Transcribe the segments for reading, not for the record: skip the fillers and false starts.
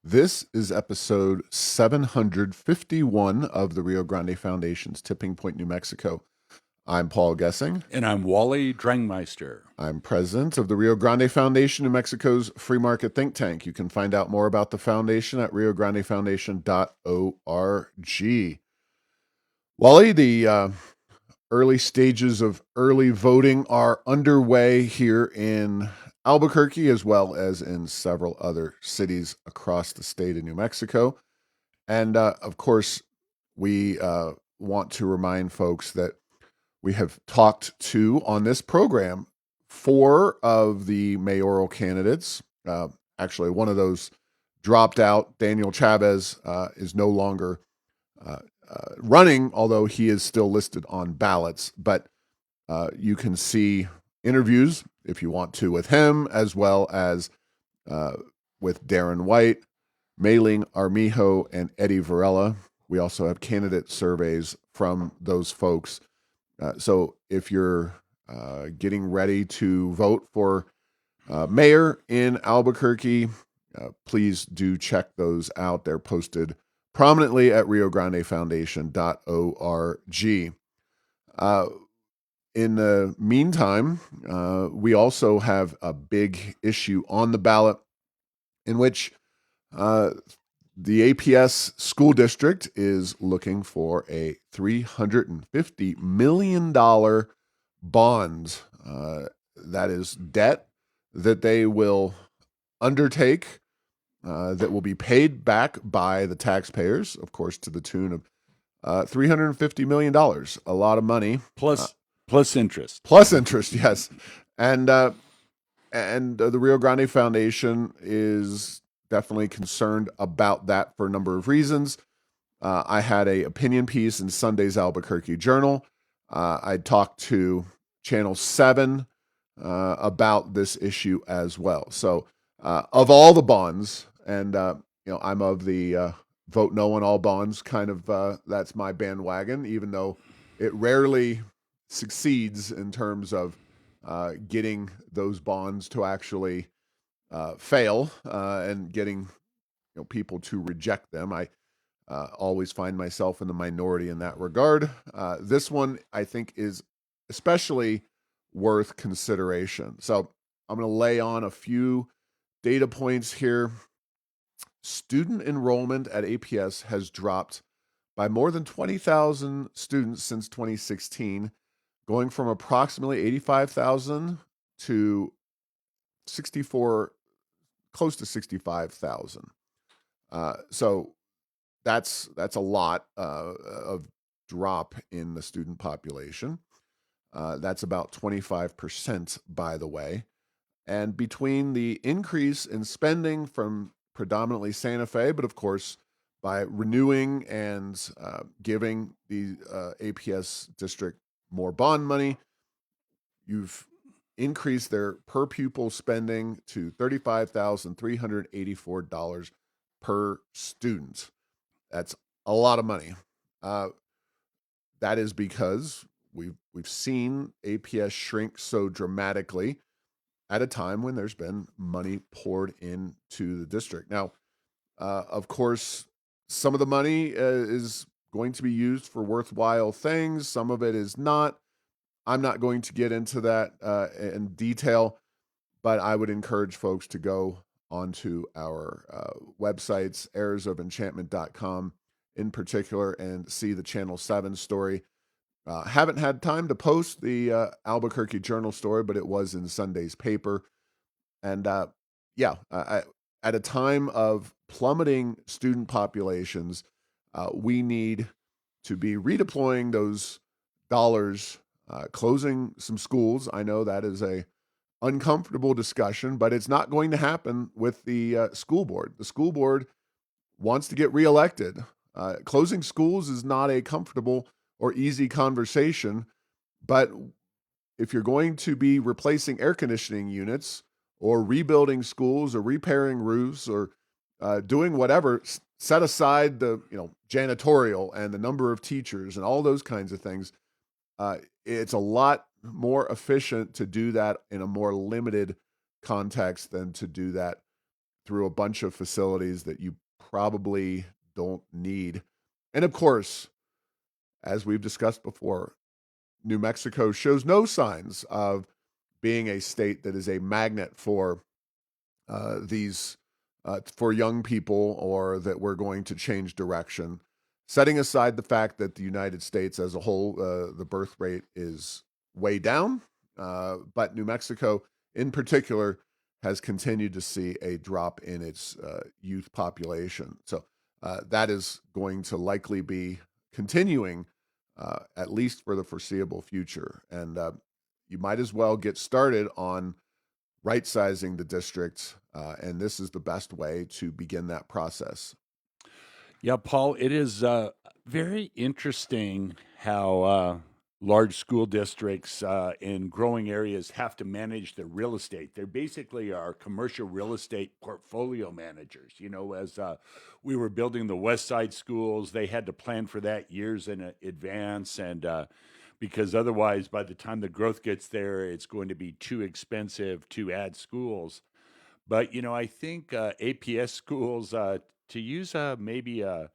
This is episode 751 of the Rio Grande Foundation's Tipping Point, New Mexico. I'm Paul Gessing. And I'm Wally Drangmeister. I'm president of the Rio Grande Foundation, New Mexico's free market think tank. You can find out more about the foundation at riograndefoundation.org. Wally, the early stages of early voting are underway here in Albuquerque, as well as in several other cities across the state of New Mexico. And of course, we want to remind folks that we have talked to on this program 4 of the mayoral candidates. Actually, one of those dropped out. Daniel Chavez is no longer running, although he is still listed on ballots. But you can see interviews, if you want to, with him, as well as with Darren White, Mayling Armijo, and Eddie Varela. We also have candidate surveys from those folks. So if you're getting ready to vote for mayor in Albuquerque, please do check those out. They're posted prominently at riograndefoundation.org. In the meantime, we also have a big issue on the ballot in which the APS school district is looking for a $350 million bond. That is debt that they will undertake, that will be paid back by the taxpayers, of course, to the tune of $350 million. A lot of money. Plus interest. Plus interest, yes. And the Rio Grande Foundation is definitely concerned about that for a number of reasons. I had an opinion piece in Sunday's Albuquerque Journal. I talked to Channel 7 about this issue as well. So of all the bonds, and I'm of the vote no on all bonds kind of, that's my bandwagon, even though it rarely succeeds in terms of getting those bonds to actually fail and getting people to reject them. I always find myself in the minority in that regard. This one, I think, is especially worth consideration. So I'm going to lay on a few data points here. Student enrollment at APS has dropped by more than 20,000 students since 2016, going from approximately 85,000 to close to 65,000. So that's a lot of drop in the student population. That's about 25%, by the way. And between the increase in spending from predominantly Santa Fe, but of course, by renewing and giving the APS district more bond money, you've increased their per pupil spending to $35,384 per student. That's a lot of money. That is because we've seen APS shrink so dramatically at a time when there's been money poured into the district. Now, of course, some of the money is going to be used for worthwhile things. Some of it is not. I'm not going to get into that in detail, but I would encourage folks to go onto our websites, airsofenchantment.com in particular, and see the Channel 7 story. Haven't had time to post the Albuquerque Journal story, but it was in Sunday's paper. And at a time of plummeting student populations, we need to be redeploying those dollars, closing some schools. I know that is a uncomfortable discussion, but it's not going to happen with the school board. The school board wants to get reelected. Closing schools is not a comfortable or easy conversation, but if you're going to be replacing air conditioning units or rebuilding schools or repairing roofs or doing whatever, set aside the janitorial and the number of teachers and all those kinds of things. It's a lot more efficient to do that in a more limited context than to do that through a bunch of facilities that you probably don't need. And of course, as we've discussed before, New Mexico shows no signs of being a state that is a magnet for these for young people, or that we're going to change direction. Setting aside the fact that the United States as a whole, the birth rate is way down, but New Mexico in particular has continued to see a drop in its youth population. So that is going to likely be continuing at least for the foreseeable future. And you might as well get started on right sizing the district, and this is the best way to begin that process. Yeah, Paul, it is very interesting how large school districts in growing areas have to manage their real estate. They basically are commercial real estate portfolio managers. You know, as we were building the West Side schools, they had to plan for that years in advance. And because otherwise, by the time the growth gets there, it's going to be too expensive to add schools. But, you know, I think APS schools, to use maybe a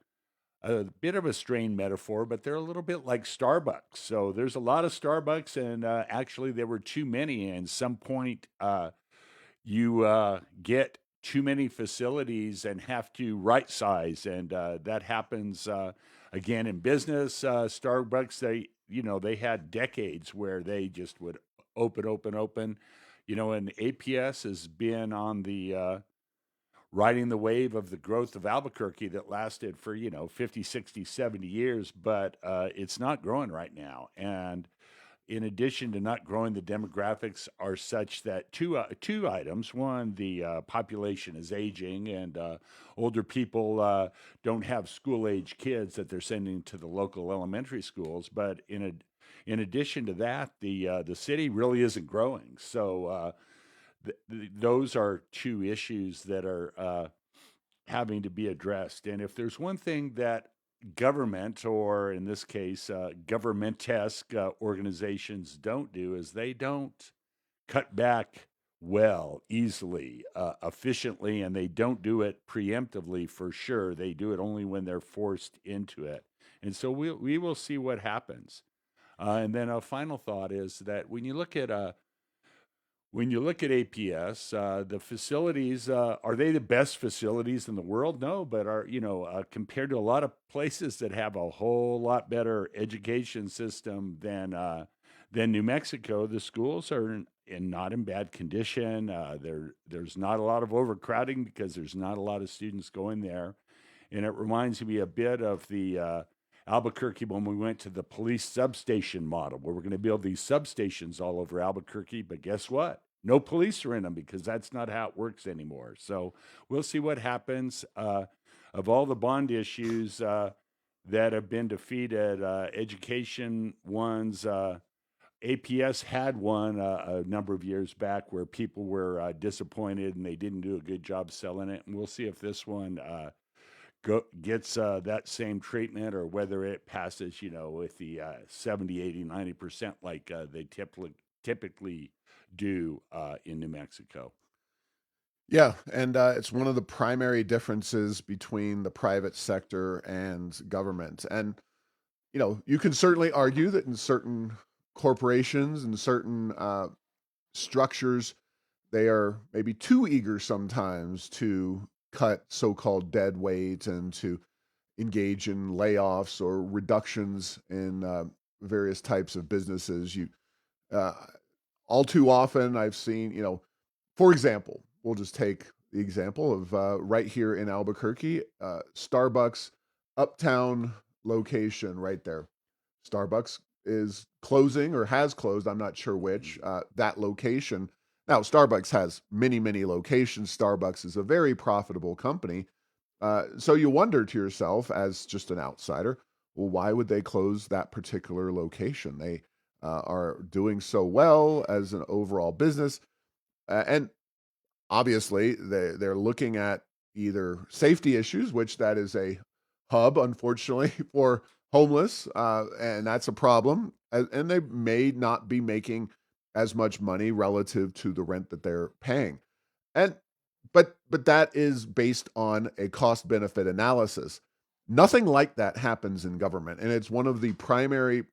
bit of a strained metaphor, but they're a little bit like Starbucks. So there's a lot of Starbucks, and actually, there were too many. And some point, you get too many facilities and have to right size, and that happens again in business. Starbucks, they had decades where they just would open. You know, and APS has been on the riding the wave of the growth of Albuquerque that lasted for, 50, 60, 70 years, but it's not growing right now. And in addition to not growing, the demographics are such that two items. One, the population is aging, and older people don't have school age kids that they're sending to the local elementary schools. But in addition to that, the city really isn't growing. So those are two issues that are having to be addressed. And if there's one thing that government, or in this case, government-esque organizations don't do, is they don't cut back well, easily, efficiently, and they don't do it preemptively for sure. They do it only when they're forced into it. And so we will see what happens. And then a final thought is that when you look at APS, the facilities, are they the best facilities in the world? No, but are, compared to a lot of places that have a whole lot better education system than New Mexico, the schools are not in bad condition. There's not a lot of overcrowding because there's not a lot of students going there. And it reminds me a bit of the Albuquerque when we went to the police substation model, where we're going to build these substations all over Albuquerque. But guess what? No police are in them because that's not how it works anymore. So we'll see what happens. Of all the bond issues that have been defeated, education ones, APS had one a number of years back where people were disappointed and they didn't do a good job selling it. And we'll see if this one gets that same treatment, or whether it passes, with the 70, 80, 90% like they typically do in New Mexico. Yeah, and it's one of the primary differences between the private sector and government. And you can certainly argue that in certain corporations and certain structures, they are maybe too eager sometimes to cut so-called dead weight and to engage in layoffs or reductions in various types of businesses. Uh, all too often, I've seen, for example, we'll just take the example of right here in Albuquerque, Starbucks uptown location right there. Starbucks is closing or has closed. I'm not sure which, that location. Now, Starbucks has many, many locations. Starbucks is a very profitable company. So you wonder to yourself, as just an outsider, well, why would they close that particular location? They are doing so well as an overall business. And obviously, they're looking at either safety issues, which that is a hub, unfortunately, for homeless, and that's a problem. And they may not be making as much money relative to the rent that they're paying. And but but that is based on a cost benefit analysis. Nothing like that happens in government. And it's one of the primary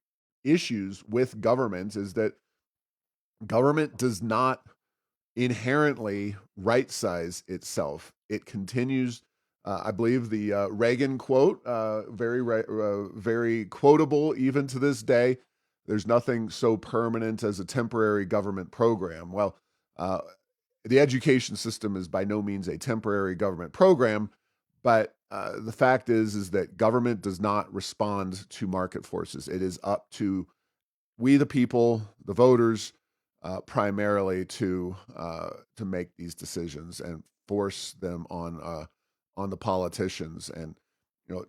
issues with government is that government does not inherently right size itself. It continues, I believe the Reagan quote, very quotable even to this day. There's nothing so permanent as a temporary government program. Well, the education system is by no means a temporary government program, but the fact is that government does not respond to market forces. It is up to we, the people, the voters, primarily to make these decisions and force them on the politicians. And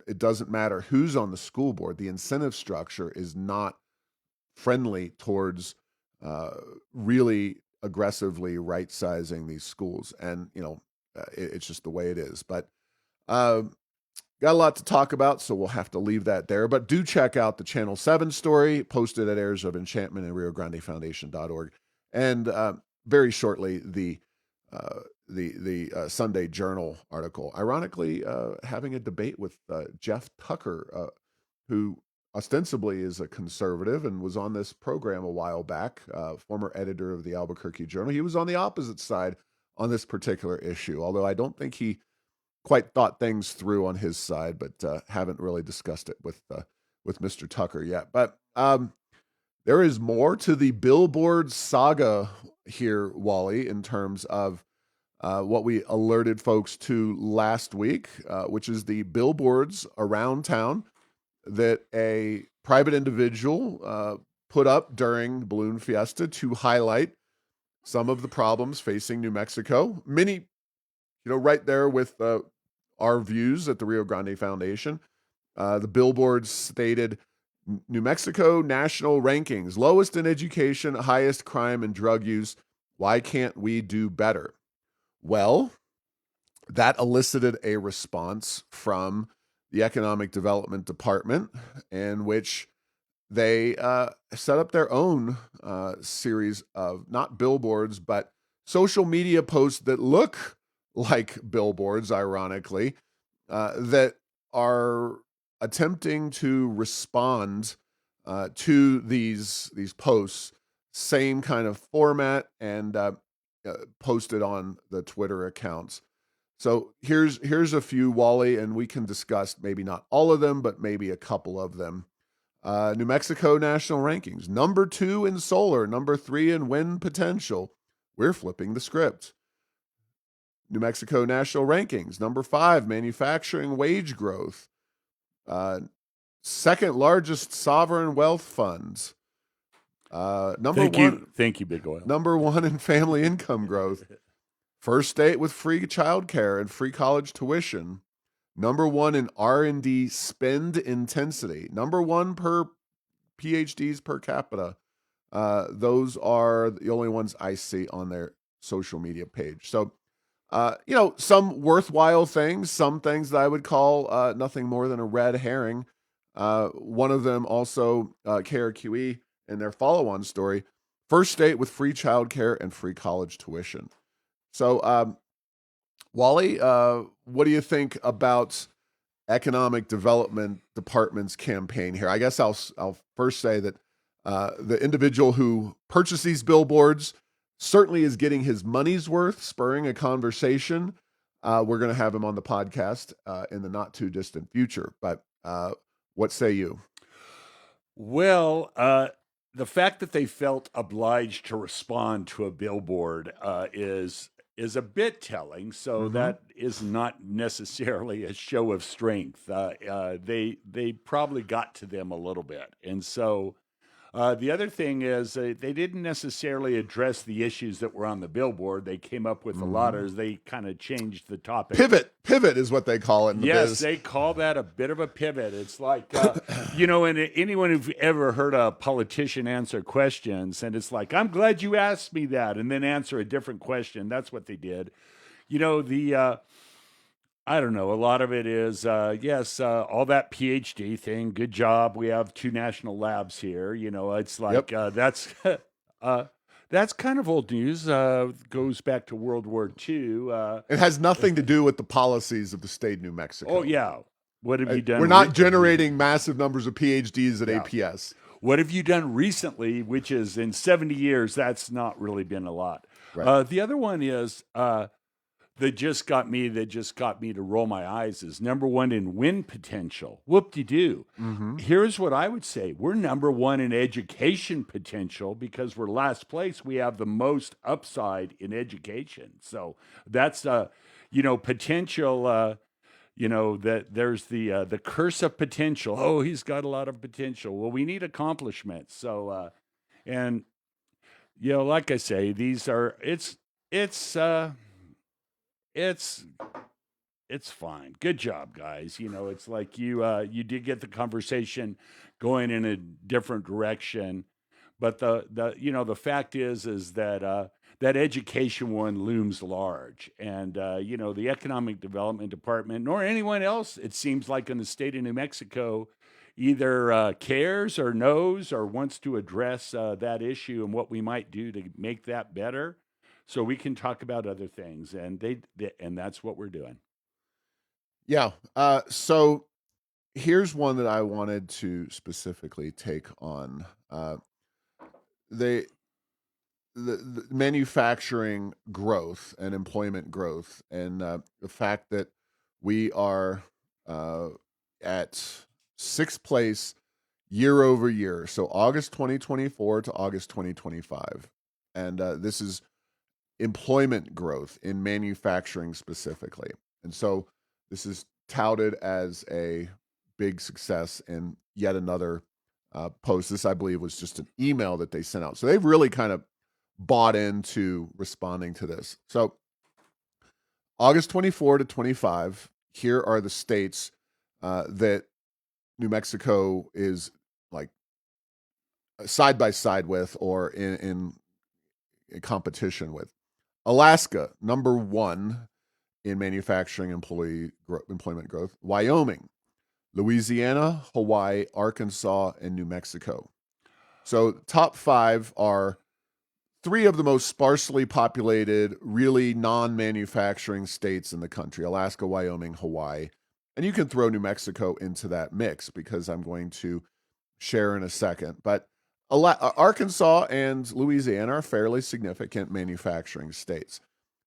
it doesn't matter who's on the school board. The incentive structure is not friendly towards really aggressively right sizing these schools. And it's just the way it is. But got a lot to talk about, so we'll have to leave that there. But do check out the Channel 7 story posted at Heirs of Enchantment and RioGrandeFoundation.org. And very shortly, the Sunday Journal article, ironically, having a debate with Jeff Tucker, who ostensibly is a conservative and was on this program a while back, former editor of the Albuquerque Journal. He was on the opposite side on this particular issue, although I don't think he quite thought things through on his side, but haven't really discussed it with Mr. Tucker yet. But there is more to the billboard saga here, Wally, in terms of what we alerted folks to last week, which is the billboards around town that a private individual put up during Balloon Fiesta to highlight some of the problems facing New Mexico. Many, right there with our views at the Rio Grande Foundation. The billboards stated, New Mexico national rankings, lowest in education, highest crime and drug use. Why can't we do better? Well, that elicited a response from the Economic Development Department, in which they set up their own series of not billboards, but social media posts that look like billboards, ironically, that are attempting to respond to these posts, same kind of format, and posted on the Twitter accounts. So here's a few, Wally, and we can discuss maybe not all of them, but maybe a couple of them. New Mexico national rankings, number 2 in solar, number 3 in wind potential. We're flipping the script. New Mexico national rankings, number 5, manufacturing wage growth. Second largest sovereign wealth funds. Thank you, Big Oil. Number 1 in family income growth. First state with free childcare and free college tuition. Number 1 in R&D spend intensity. Number 1 per PhDs per capita. Those are the only ones I see on their social media page. So, some worthwhile things, some things that I would call nothing more than a red herring. One of them also, KRQE, in their follow-on story, first state with free childcare and free college tuition. So, Wally, what do you think about Economic Development Department's campaign here? I guess I'll first say that the individual who purchased these billboards certainly is getting his money's worth, spurring a conversation. We're going to have him on the podcast in the not too distant future. But what say you? Well, the fact that they felt obliged to respond to a billboard is a bit telling. So that is not necessarily a show of strength. They probably got to them a little bit, and so. The other thing is they didn't necessarily address the issues that were on the billboard. They came up with a lot of, they kind of changed the topic. Pivot is what they call it in the biz. Yes, they call that a bit of a pivot. It's like, and anyone who've ever heard a politician answer questions, and it's like, I'm glad you asked me that, and then answer a different question. That's what they did. I don't know. A lot of it is, yes, all that PhD thing. Good job. We have 2 national labs here. It's like, that's That's kind of old news. Goes back to World War II. It has nothing to do with the policies of the state of New Oh Mexico. yeah. What have you We're done? not generating massive numbers of PhDs at Yeah. APS. What have you done recently? Which is in 70 years. That's not really been a lot. Right. The other one is that just got me. That just got me to roll my eyes. Is number one in win potential. Whoop-de-doo. Mm-hmm. Here's what I would say: we're number one in education potential because we're last place. We have the most upside in education. So that's potential. That there's the curse of potential. Oh, he's got a lot of potential. Well, we need accomplishments. So and like I say, these are it's it's fine. Good job, guys. It's like you did get the conversation going in a different direction, but the fact is that that education one looms large, and the economic development department nor anyone else, it seems like in the state of New Mexico, either cares or knows or wants to address that issue and what we might do to make that better. So we can talk about other things, and and that's what we're doing. Yeah. So here's one that I wanted to specifically take on. The, the manufacturing growth and employment growth, and the fact that we are at sixth place year over year. So August 2024 to August 2025. And this is employment growth in manufacturing specifically. And so this is touted as a big success in yet another post. This, I believe, was just an email that they sent out. So they've really kind of bought into responding to this. So August 24 to 25, here are the states that New Mexico is like side by side with or in competition with. Alaska, number one in manufacturing employment growth. Wyoming, Louisiana, Hawaii, Arkansas, and New Mexico. So top five are three of the most sparsely populated, really non-manufacturing states in the country: Alaska, Wyoming, Hawaii. And you can throw New Mexico into that mix because I'm going to share in a second. But Arkansas and Louisiana are fairly significant manufacturing states.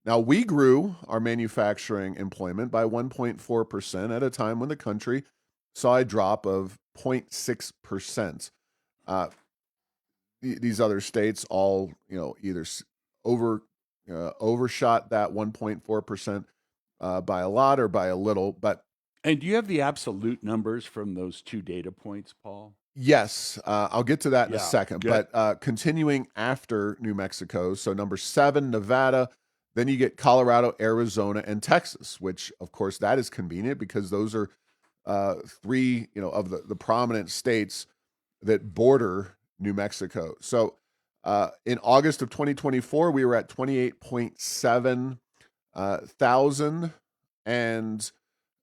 Now, we grew our manufacturing employment by 1.4% at a time when the country saw a drop of 0.6%. These other states all, either overshot that 1.4% by a lot or by a little. But And do you have the absolute numbers from those two data points, Paul? yes, I'll get to that in a Yeah, second. good. But continuing after New Mexico, so number 7, Nevada. Then you get Colorado, Arizona, and Texas, which, of course, that is convenient because those are three, of the prominent states that border New Mexico. So in August of 2024, we were at 28.7 thousand, and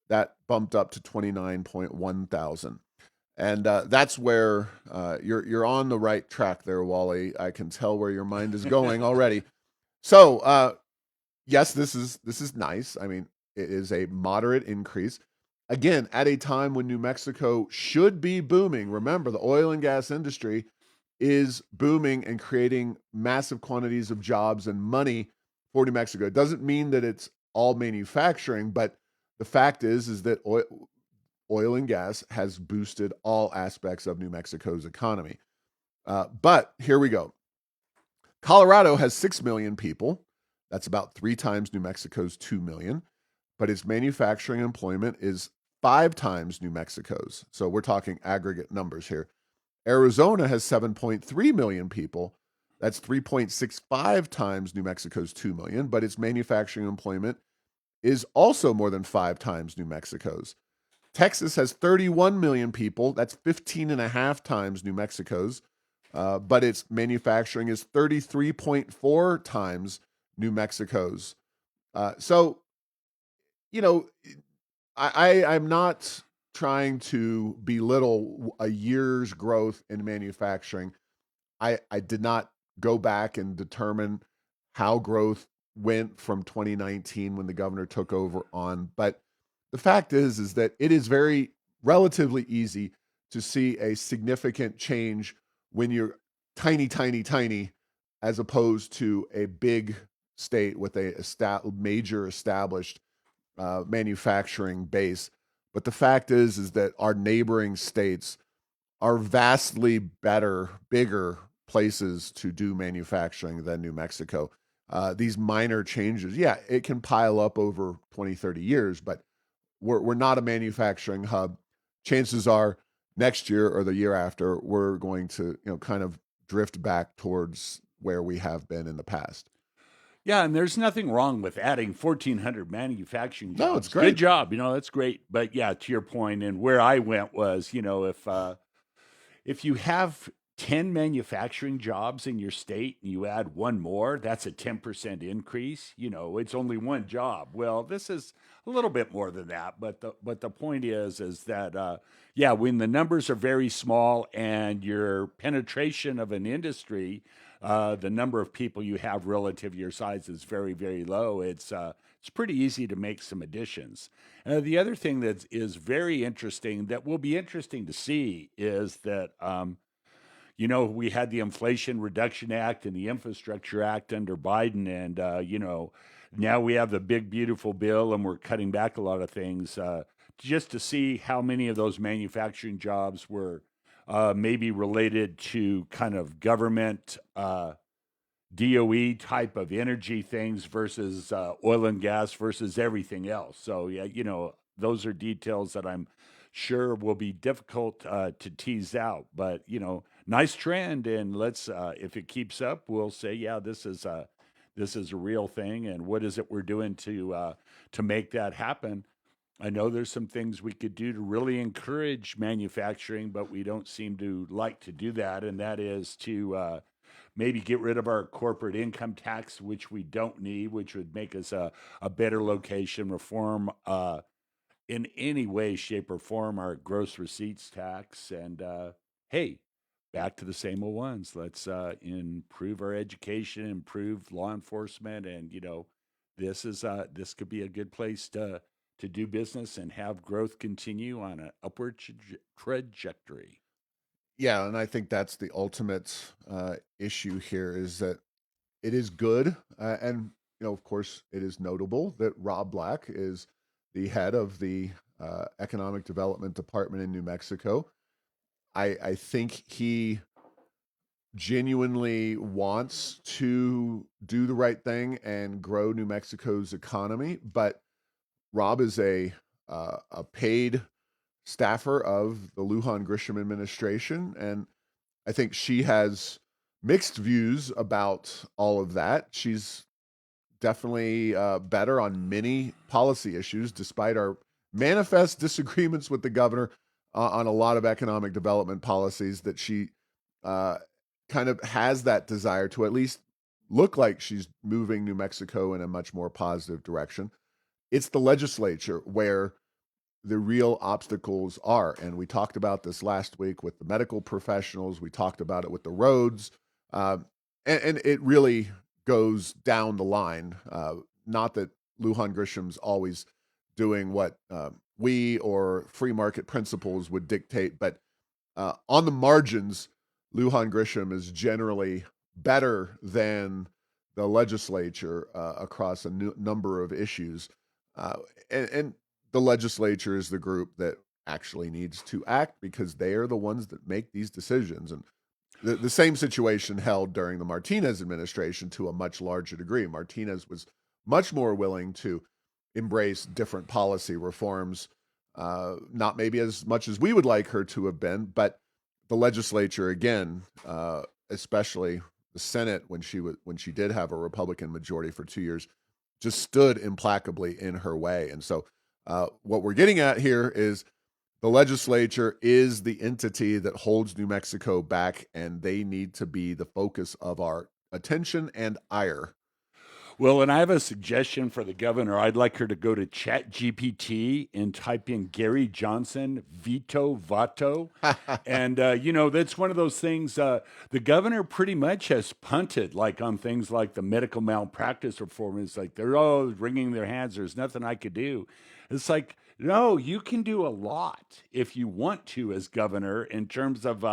that bumped up to 29.1 thousand. And that's where you're on the right track there, Wally. I can tell where your mind is going already. So yes, this is nice. I mean, it is a moderate increase. Again, at a time when New Mexico should be booming. Remember, the oil and gas industry is booming and creating massive quantities of jobs and money for New Mexico. It doesn't mean that it's all manufacturing, but the fact is that oil and gas has boosted all aspects of New Mexico's economy. But here we go. Colorado has 6 million people. That's about 3 times New Mexico's 2 million. But its manufacturing employment is 5 times New Mexico's. So we're talking aggregate numbers here. Arizona has 7.3 million people. That's 3.65 times New Mexico's 2 million. But its manufacturing employment is also more than 5 times New Mexico's. Texas has 31 million people. That's 15 and a half times New Mexico's. But its manufacturing is 33.4 times New Mexico's. So, I'm not trying to belittle a year's growth in manufacturing. I did not go back and determine how growth went from 2019 when the governor took over on. But the fact is that it is very relatively easy to see a significant change when you're tiny, tiny, tiny, as opposed to a big state with a major established manufacturing base. But the fact is that our neighboring states are vastly better, bigger places to do manufacturing than New Mexico. These minor changes, yeah, it can pile up over 20, 30 years, but we're not a manufacturing hub. Chances are next year or the year after, we're going to, kind of drift back towards where we have been in the past. Yeah, and there's nothing wrong with adding 1,400 manufacturing No, it's jobs. Good great. job, that's great. But yeah, to your point, and where I went was, if you have 10 manufacturing jobs in your state and you add one more, that's a 10% increase. It's only one job. Well, this is a little bit more than that, but the point is that yeah, when the numbers are very small and your penetration of an industry, the number of people you have relative to your size is very, very low. It's pretty easy to make some additions. The other thing that is very interesting, that will be interesting to see, is that we had the Inflation Reduction Act and the Infrastructure Act under Biden, and now we have the big beautiful bill, and we're cutting back a lot of things, just to see how many of those manufacturing jobs were maybe related to kind of government DOE type of energy things versus oil and gas versus everything else. So yeah, those are details that I'm sure will be difficult to tease out. But nice trend, and let's if it keeps up, we'll say yeah, this is a real thing. And what is it we're doing to make that happen? I know there's some things we could do to really encourage manufacturing, but we don't seem to like to do that, and that is to maybe get rid of our corporate income tax, which we don't need, which would make us a better location, reform in any way, shape, or form our gross receipts tax. And hey, back to the same old ones. Let's improve our education, improve law enforcement, and this could be a good place to do business and have growth continue on an upward trajectory. Yeah, and I think that's the ultimate issue here is that it is good, and of course, it is notable that Rob Black is the head of the Economic Development Department in New Mexico. I think he genuinely wants to do the right thing and grow New Mexico's economy, but Rob is a paid staffer of the Lujan Grisham administration, and I think she has mixed views about all of that. She's definitely better on many policy issues, despite our manifest disagreements with the governor on a lot of economic development policies. That she kind of has that desire to at least look like she's moving New Mexico in a much more positive direction. It's the legislature where the real obstacles are. And we talked about this last week with the medical professionals. We talked about it with the roads. And it really goes down the line. Not that Lujan Grisham's always doing what we or free market principles would dictate, but on the margins, Lujan Grisham is generally better than the legislature across a number of issues. And the legislature is the group that actually needs to act because they are the ones that make these decisions. And the same situation held during the Martinez administration to a much larger degree. Martinez was much more willing to embrace different policy reforms, not maybe as much as we would like her to have been, but the legislature, again, especially the Senate, when she did have a Republican majority for 2 years, just stood implacably in her way. And so what we're getting at here is the legislature is the entity that holds New Mexico back, and they need to be the focus of our attention and ire. Well, and I have a suggestion for the governor. I'd like her to go to ChatGPT and type in Gary Johnson veto vato. And, that's one of those things. The governor pretty much has punted like on things like the medical malpractice reform. It's like they're all wringing their hands. There's nothing I could do. It's like, no, you can do a lot if you want to as governor in terms of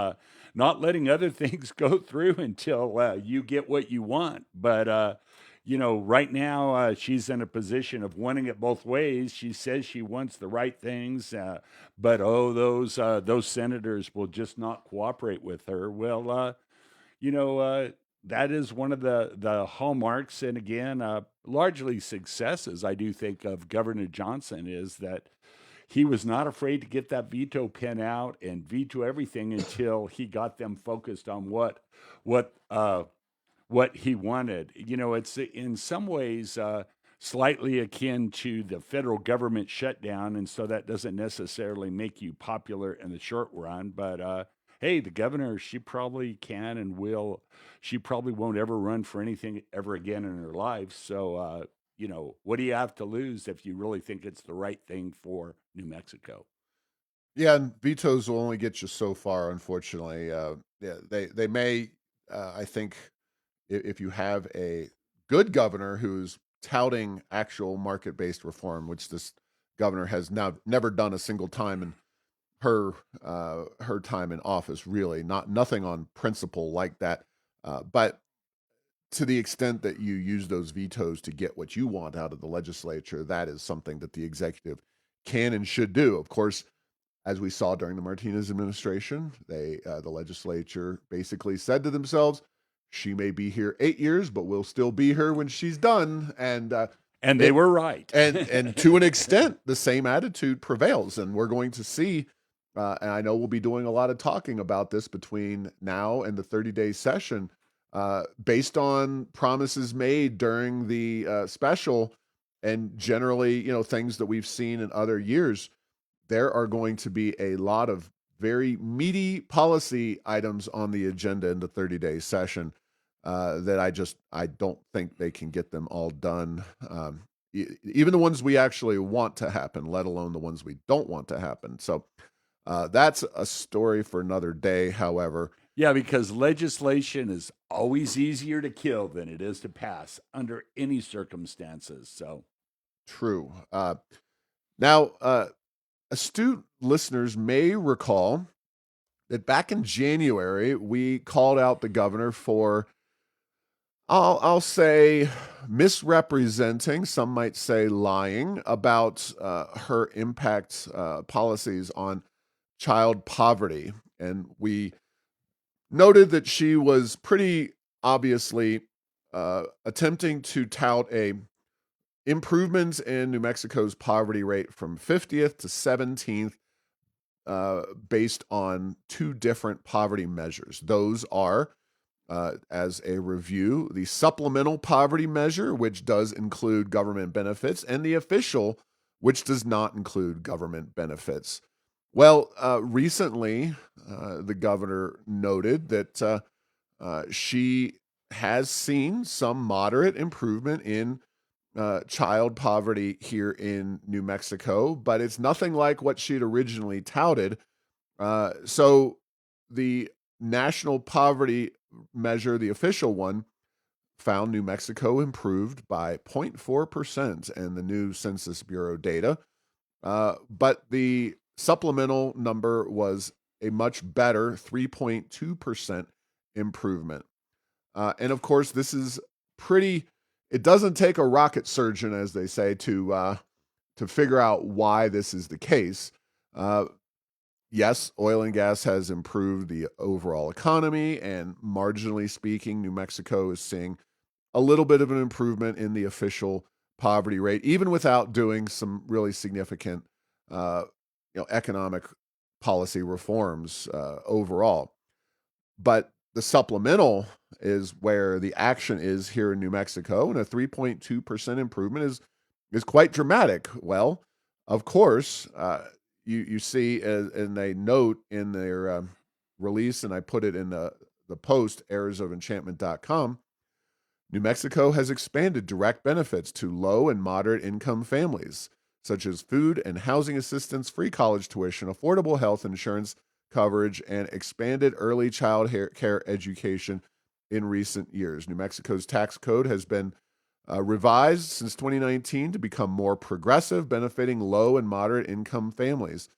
not letting other things go through until you get what you want. But, right now she's in a position of wanting it both ways. She says she wants the right things, but those senators will just not cooperate with her. Well, that is one of the hallmarks, and again, largely successes. I do think of Governor Johnson is that he was not afraid to get that veto pen out and veto everything until he got them focused on what he wanted. It's in some ways slightly akin to the federal government shutdown, and so that doesn't necessarily make you popular in the short run. But hey, the governor, she probably can and will. She probably won't ever run for anything ever again in her life. So, what do you have to lose if you really think it's the right thing for New Mexico? Yeah, and vetoes will only get you so far, unfortunately. Yeah, they may. I think if you have a good governor who's touting actual market-based reform, which this governor has now never done a single time in her time in office, really, nothing on principle like that. But to the extent that you use those vetoes to get what you want out of the legislature, that is something that the executive can and should do. Of course, as we saw during the Martinez administration, the legislature basically said to themselves, "She may be here 8 years, but we'll still be here when she's done." And they were right. And to an extent, the same attitude prevails, and we're going to see. And I know we'll be doing a lot of talking about this between now and the 30-day session, based on promises made during the special, and generally, things that we've seen in other years. There are going to be a lot of very meaty policy items on the agenda in the 30-day session that I don't think they can get them all done. Even the ones we actually want to happen, let alone the ones we don't want to happen. So that's a story for another day, however. Yeah, because legislation is always easier to kill than it is to pass under any circumstances. So True. Now, astute listeners may recall that back in January, we called out the governor for, I'll say, misrepresenting, some might say lying, about her impact policies on child poverty. And we noted that she was pretty obviously attempting to tout improvements in New Mexico's poverty rate from 50th to 17th, based on two different poverty measures. Those are, as a review, the supplemental poverty measure, which does include government benefits, and the official, which does not include government benefits. Well, recently, the governor noted that she has seen some moderate improvement in child poverty here in New Mexico, but it's nothing like what she'd originally touted. So the national poverty measure, the official one, found New Mexico improved by 0.4% in the new Census Bureau data. But the supplemental number was a much better 3.2% improvement. And of course, this is it doesn't take a rocket surgeon, as they say, to figure out why this is the case. Yes, oil and gas has improved the overall economy, and marginally speaking, New Mexico is seeing a little bit of an improvement in the official poverty rate, even without doing some really significant, economic policy reforms overall. But the supplemental is where the action is here in New Mexico, and a 3.2% improvement is quite dramatic. Well, of course, you see, and they note in their release, and I put it in the post, errorsofenchantment.com, New Mexico has expanded direct benefits to low and moderate income families, such as food and housing assistance, free college tuition, affordable health insurance coverage, and expanded early child care education in recent years. New Mexico's tax code has been revised since 2019 to become more progressive, benefiting low and moderate income families.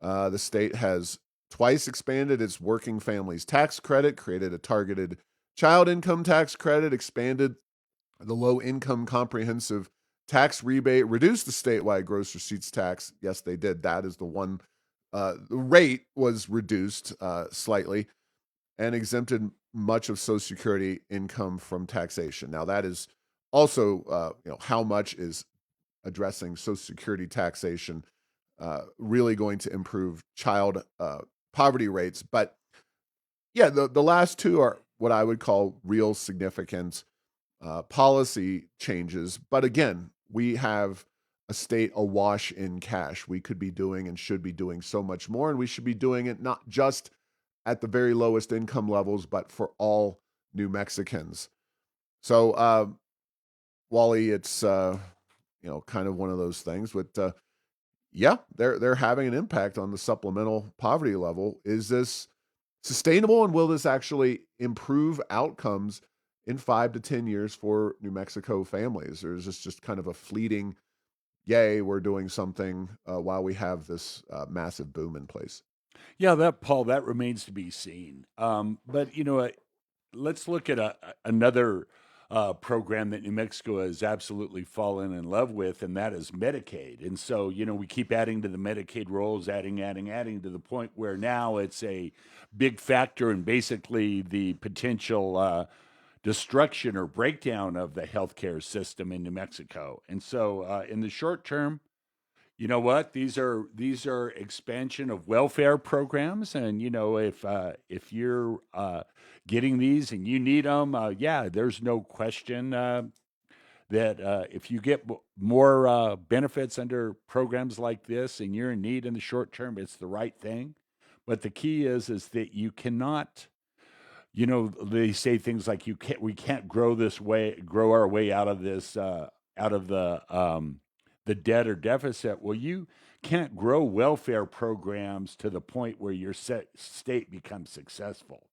The state has twice expanded its working families tax credit, created a targeted child income tax credit, expanded the low income comprehensive tax rebate, reduced the statewide gross receipts tax. Yes, they did. That is the one. The rate was reduced slightly and exempted much of Social Security income from taxation. Now, that is also, how much is addressing Social Security taxation really going to improve child poverty rates. But yeah, the last two are what I would call real significant policy changes. But again, we have a state awash in cash. We could be doing and should be doing so much more, and we should be doing it not just at the very lowest income levels, but for all New Mexicans. So, Wally, it's kind of one of those things. But yeah, they're having an impact on the supplemental poverty level. Is this sustainable, and will this actually improve outcomes in 5 to 10 years for New Mexico families? Or is this just kind of a fleeting, yay, we're doing something while we have this massive boom in place? Yeah, Paul, that remains to be seen. But let's look at another program that New Mexico has absolutely fallen in love with, and that is Medicaid. And so, we keep adding to the Medicaid rolls, adding to the point where now it's a big factor in basically the potential destruction or breakdown of the healthcare system in New Mexico. And so, in the short term, you know what? These are expansion of welfare programs, and if you're getting these and you need them, yeah, there's no question that if you get more benefits under programs like this, and you're in need in the short term, it's the right thing. But the key is that you cannot. They say things like we can't grow our way out of this, out of the debt or deficit. Well, you can't grow welfare programs to the point where your state becomes successful.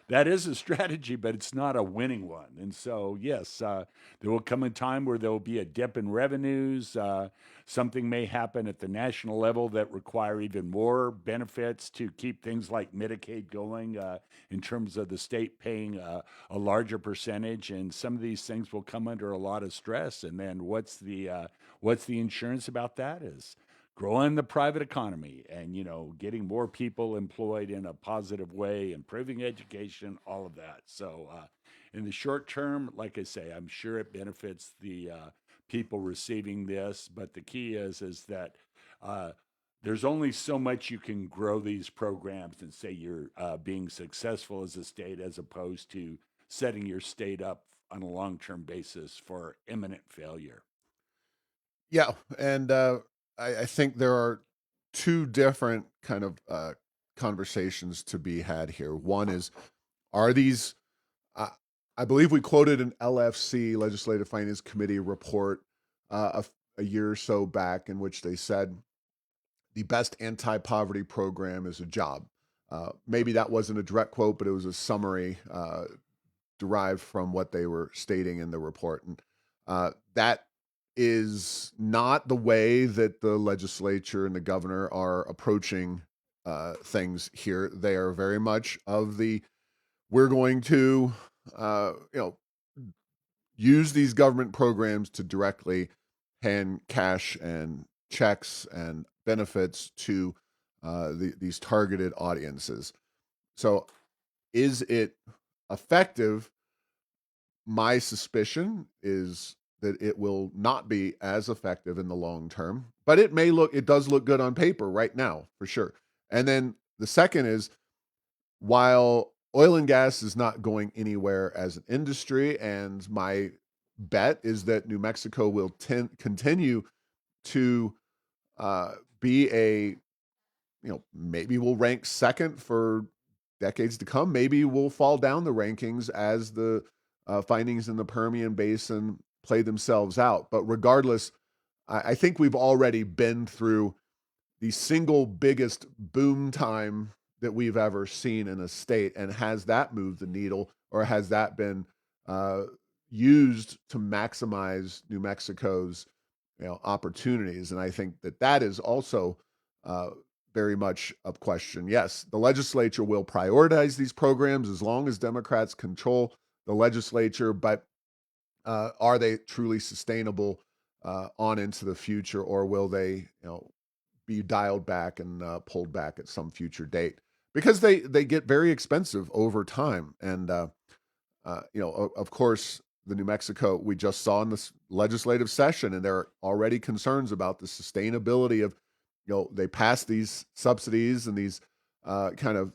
That is a strategy, but it's not a winning one. And so, yes, there will come a time where there will be a dip in revenues. Something may happen at the national level that require even more benefits to keep things like Medicaid going, in terms of the state paying a larger percentage. And some of these things will come under a lot of stress. And then what's the insurance about that is growing the private economy and getting more people employed in a positive way, improving education, all of that. So in the short term, like I say, I'm sure it benefits the people receiving this, but the key is that uh, there's only so much you can grow these programs and say you're being successful as a state, as opposed to setting your state up on a long-term basis for imminent failure. Yeah, and I think there are two different kind of conversations to be had here. One is, are these? Uh, I believe we quoted an LFC Legislative Finance Committee report a year or so back, in which they said the best anti-poverty program is a job. Maybe that wasn't a direct quote, but it was a summary derived from what they were stating in the report. And that is not the way that the legislature and the governor are approaching things here. They are very much of the, we're going to, use these government programs to directly hand cash and checks and benefits to these targeted audiences. So, is it effective? My suspicion is that it will not be as effective in the long term, but it does look good on paper right now, for sure. And then the second is, while oil and gas is not going anywhere as an industry, and my bet is that New Mexico will continue to be maybe we'll rank second for decades to come. Maybe we'll fall down the rankings as the findings in the Permian Basin play themselves out. But regardless, I think we've already been through the single biggest boom time that we've ever seen in a state. And has that moved the needle, or has that been used to maximize New Mexico's opportunities? And I think that is also very much of question. Yes, the legislature will prioritize these programs as long as Democrats control the legislature, but are they truly sustainable on into the future, or will they, be dialed back and pulled back at some future date? Because they get very expensive over time, and of course, the New Mexico we just saw in this legislative session, and there are already concerns about the sustainability of, they passed these subsidies and these kind of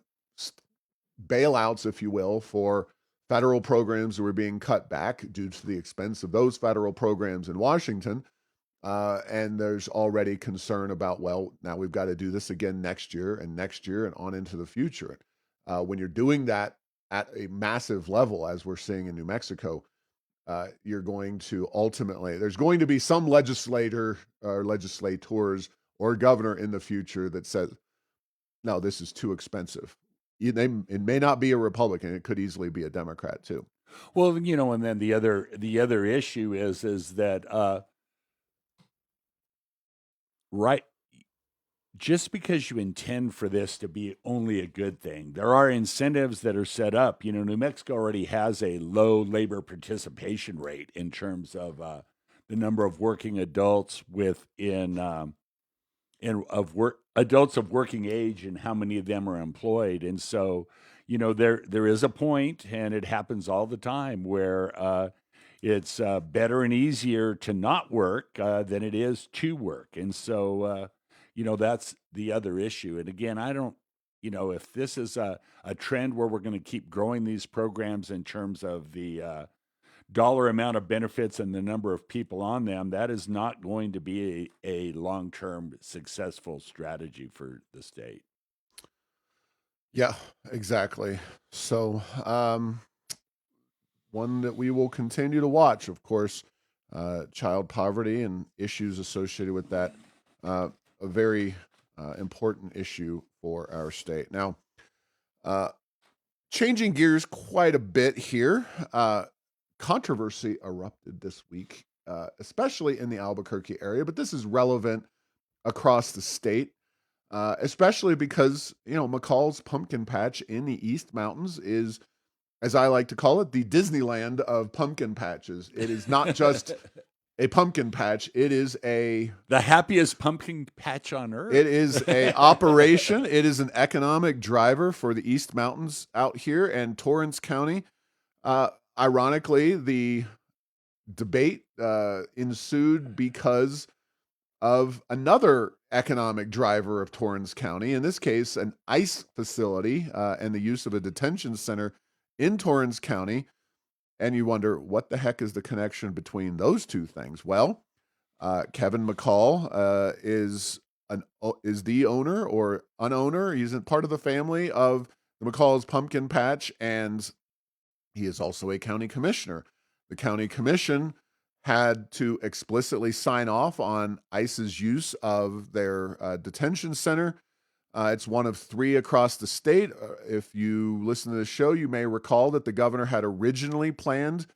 bailouts, if you will, for federal programs that were being cut back due to the expense of those federal programs in Washington. And there's already concern about, well, now we've got to do this again next year and on into the future. When you're doing that at a massive level, as we're seeing in New Mexico, you're going to ultimately, there's going to be some legislator or legislators or governor in the future that says, no, this is too expensive. It may not be a Republican. It could easily be a Democrat too. Well, and then the other issue is that right, just because you intend for this to be only a good thing, there are incentives that are set up. New Mexico already has a low labor participation rate in terms of the number of working adults adults of working age and how many of them are employed. And so, there is a point, and it happens all the time, where it's better and easier to not work than it is to work. And so, that's the other issue. And again, I don't, if this is a trend where we're going to keep growing these programs in terms of the dollar amount of benefits and the number of people on them, that is not going to be a long-term successful strategy for the state. Yeah, exactly. So, one that we will continue to watch, of course, child poverty and issues associated with that, a very important issue for our state. Now, changing gears quite a bit here, controversy erupted this week, especially in the Albuquerque area, but this is relevant across the state, especially because, McCall's Pumpkin Patch in the East Mountains is, as I like to call it, the Disneyland of pumpkin patches. It is not just a pumpkin patch. It is the happiest pumpkin patch on earth. It is a operation. It is an economic driver for the East Mountains out here and Torrance County. Ironically, the debate ensued because of another economic driver of Torrance County, in this case, an ICE facility and the use of a detention center in Torrance County. And you wonder, what the heck is the connection between those two things? Well, Kevin McCall is the owner or unowner. He's a part of the family of the McCall's Pumpkin Patch, and he is also a county commissioner. The county commission had to explicitly sign off on ICE's use of their detention center. It's one of 3 across the state. If you listen to the show, you may recall that the governor had originally planned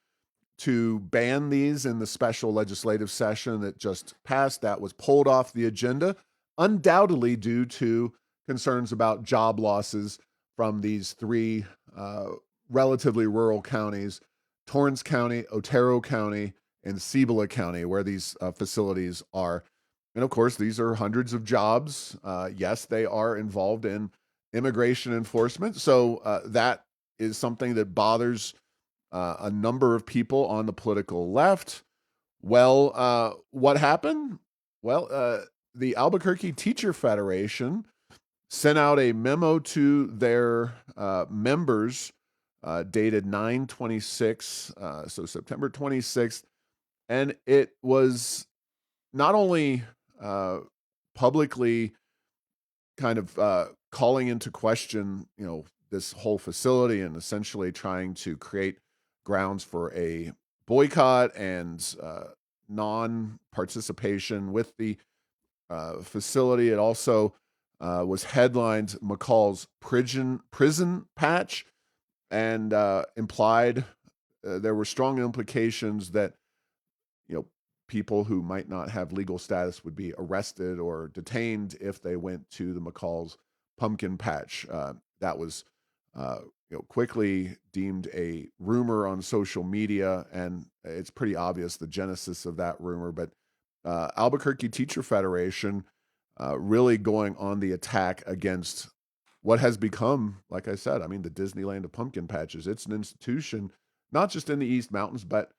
to ban these in the special legislative session that just passed. That was pulled off the agenda, undoubtedly due to concerns about job losses from these 3 relatively rural counties, Torrance County, Otero County, and Cibola County, where these facilities are. And of course, these are hundreds of jobs. Yes, they are involved in immigration enforcement. So that is something that bothers a number of people on the political left. Well, what happened? Well, the Albuquerque Teacher Federation sent out a memo to their members dated 9/26, so September 26th. And it was not only publicly kind of calling into question, this whole facility and essentially trying to create grounds for a boycott and non-participation with the facility. It also was headlined McCall's prison patch, and implied there were strong implications that people who might not have legal status would be arrested or detained if they went to the McCall's pumpkin patch. That was quickly deemed a rumor on social media, and it's pretty obvious the genesis of that rumor. But Albuquerque Teacher Federation really going on the attack against what has become, like I said, I mean, the Disneyland of pumpkin patches. It's an institution, not just in the East Mountains, but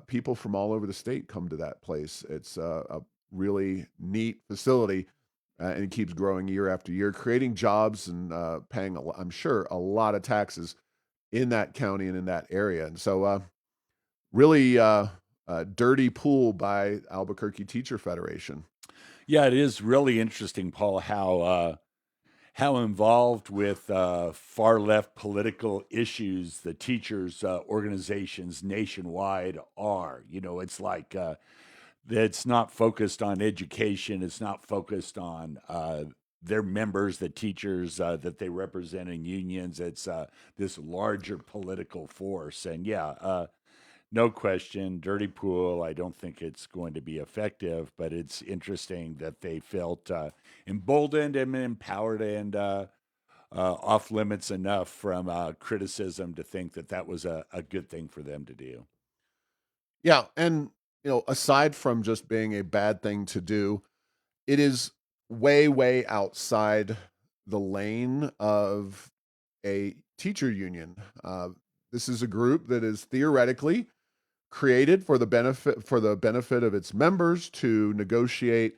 people from all over the state come to that place. It's a really neat facility, and it keeps growing year after year, creating jobs and paying, I'm sure, a lot of taxes in that county and in that area. And so really dirty pool by Albuquerque Teacher Federation. Yeah, it is really interesting, Paul, how involved with far left political issues the teachers' organizations nationwide are. It's like it's not focused on education. It's not focused on their members, the teachers that they represent in unions. It's this larger political force. And yeah, no question, dirty pool. I don't think it's going to be effective, but it's interesting that they felt emboldened and empowered and off limits enough from criticism to think that that was a good thing for them to do. Yeah, and aside from just being a bad thing to do, it is way, way outside the lane of a teacher union. This is a group that is theoretically created for the benefit of its members to negotiate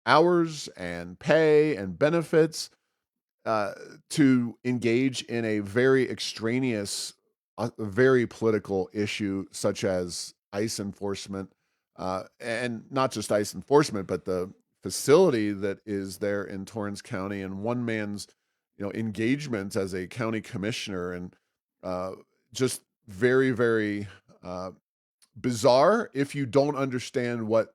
hours and pay and benefits, to engage in a very extraneous, very political issue such as ICE enforcement, and not just ICE enforcement, but the facility that is there in Torrance County, and one man's engagement as a county commissioner, and just very, very bizarre if you don't understand what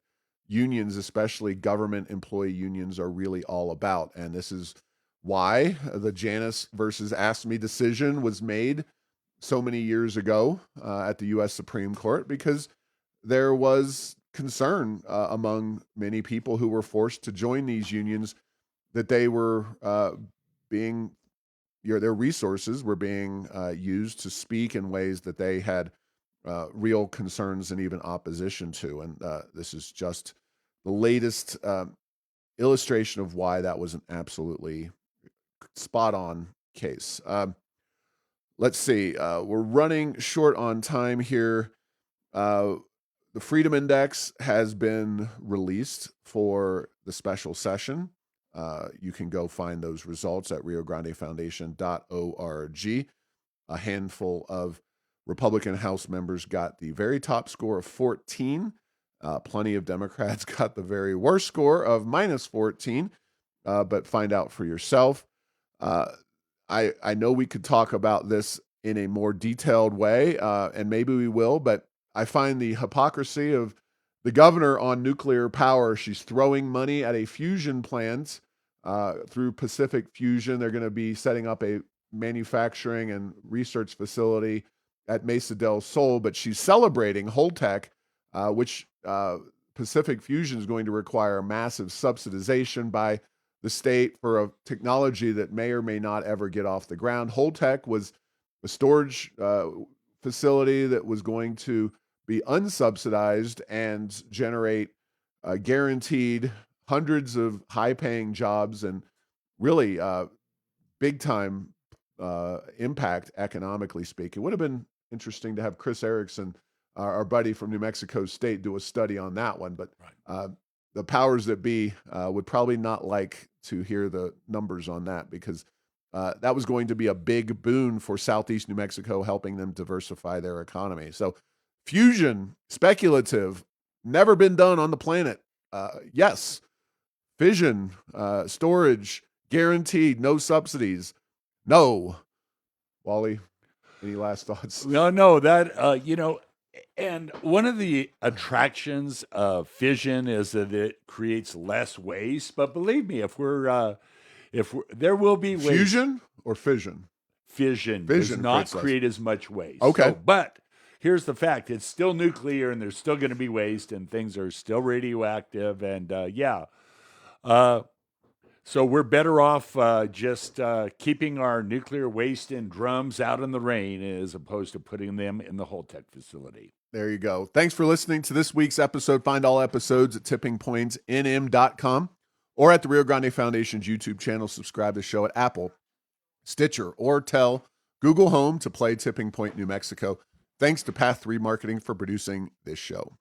unions, especially government employee unions, are really all about. And this is why the Janus versus AFSCME decision was made so many years ago at the U.S. Supreme Court, because there was concern among many people who were forced to join these unions that they were being, their resources were being used to speak in ways that they had real concerns and even opposition to. And this is just the latest illustration of why that was an absolutely spot on case. Let's see. We're running short on time here. The Freedom Index has been released for the special session. You can go find those results at riograndefoundation.org. A handful of Republican House members got the very top score of 14. Plenty of Democrats got the very worst score of -14, but find out for yourself. I know we could talk about this in a more detailed way, and maybe we will, but I find the hypocrisy of the governor on nuclear power. She's throwing money at a fusion plant through Pacific Fusion. They're going to be setting up a manufacturing and research facility at Mesa del Sol, but she's celebrating Holtec, which Pacific Fusion is going to require massive subsidization by the state for a technology that may or may not ever get off the ground. Holtec was a storage facility that was going to be unsubsidized and generate guaranteed hundreds of high-paying jobs and really big-time impact economically speaking. It would have been interesting to have Chris Erickson, our buddy from New Mexico State, do a study on that one, but the powers that be would probably not like to hear the numbers on that, because that was going to be a big boon for Southeast New Mexico, helping them diversify their economy. So fusion, speculative, never been done on the planet. Yes. Fission, storage, guaranteed, no subsidies. No. Wally? Any last thoughts? No, that and one of the attractions of fission is that it creates less waste. But believe me, if there will be waste. Fusion or fission? Fission does Fission not creates less. create as much waste. Okay. But here's the fact: it's still nuclear, and there's still going to be waste, and things are still radioactive, and so we're better off just keeping our nuclear waste in drums out in the rain as opposed to putting them in the Holtec facility. There you go. Thanks for listening to this week's episode. Find all episodes at tippingpointsnm.com or at the Rio Grande Foundation's YouTube channel. Subscribe to the show at Apple, Stitcher, or tell Google Home to play Tipping Point New Mexico. Thanks to Path 3 Marketing for producing this show.